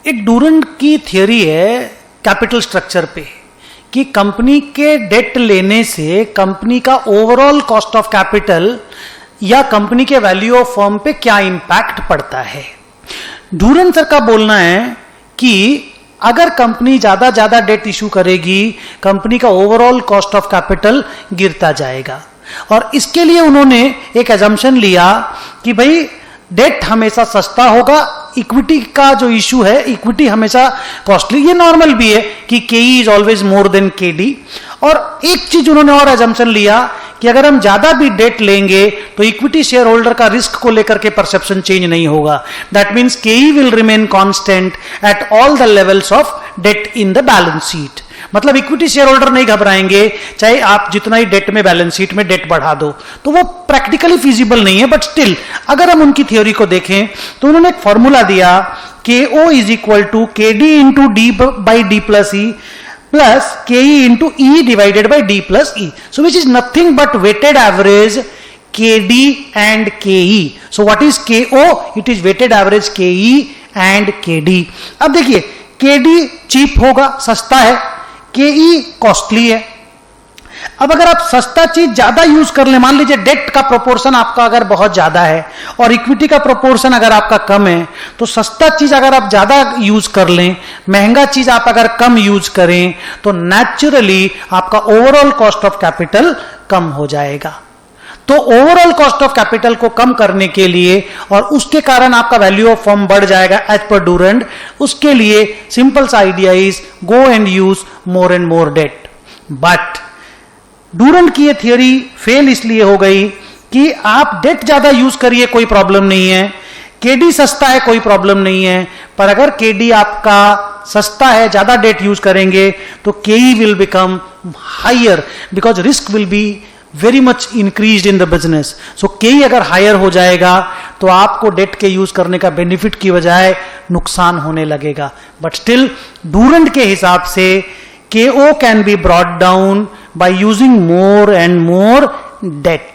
एक डूरंड की थियरी है कैपिटल स्ट्रक्चर पे कि कंपनी के डेट लेने से कंपनी का ओवरऑल कॉस्ट ऑफ कैपिटल या कंपनी के वैल्यू ऑफ फर्म पे क्या इंपैक्ट पड़ता है। डूरंड सर का बोलना है कि अगर कंपनी ज्यादा डेट इशू करेगी कंपनी का ओवरऑल कॉस्ट ऑफ कैपिटल गिरता जाएगा, और इसके लिए उन्होंने एक एजम्पशन लिया कि भाई डेट हमेशा सस्ता होगा, इक्विटी का जो इशू है इक्विटी हमेशा कॉस्टली, ये नॉर्मल भी है कि केई is always more than KD. और एक चीज उन्होंने और एजम्पशन लिया कि अगर हम ज्यादा भी डेट लेंगे तो इक्विटी शेयर होल्डर का रिस्क को लेकर के परसेप्शन चेंज नहीं होगा। That means KE will remain constant at all the levels of debt in the balance sheet. मतलब इक्विटी शेयर होल्डर नहीं घबराएंगे चाहे आप जितना ही डेट में बैलेंस शीट में डेट बढ़ा दो, तो वो प्रैक्टिकली फिजिबल नहीं है। बट स्टिल अगर हम उनकी थ्योरी को देखें तो उन्होंने एक फॉर्मूला दिया KO is equal to KD into D by D plus E plus KE into E divided by D plus E, so which is nothing but weighted average KD and KE. So what is KO? It is weighted average KE and KD. अब देखिए KD cheap होगा, सस्ता है, KE costly है। अब अगर आप सस्ता चीज ज्यादा यूज कर ले, मान लीजिए डेट का प्रोपोर्शन आपका अगर बहुत ज्यादा है और इक्विटी का प्रोपोर्शन अगर आपका कम है, तो सस्ता चीज अगर आप ज्यादा यूज कर लें, महंगा चीज आप अगर कम यूज करें, तो नेचुरली आपका ओवरऑल कॉस्ट ऑफ कैपिटल कम हो जाएगा। तो ओवरऑल कॉस्ट ऑफ कैपिटल को कम करने के लिए और उसके कारण आपका वैल्यू ऑफ फर्म बढ़ जाएगा एज पर डूरंड, उसके लिए सिंपल सा idea is go and use more and more debt. But Durand की ये थियरी फेल इसलिए हो गई कि आप डेट ज्यादा यूज करिए कोई प्रॉब्लम नहीं है, केडी सस्ता है कोई प्रॉब्लम नहीं है, पर अगर केडी आपका सस्ता है ज्यादा डेट यूज करेंगे तो KE will become higher because risk will be very much increase in the business. So KE अगर हायर हो जाएगा तो आपको डेट के यूज करने का बेनिफिट की बजाय नुकसान होने लगेगा। बट स्टिल डूरंड के हिसाब से KO can be brought down by using more and more debt.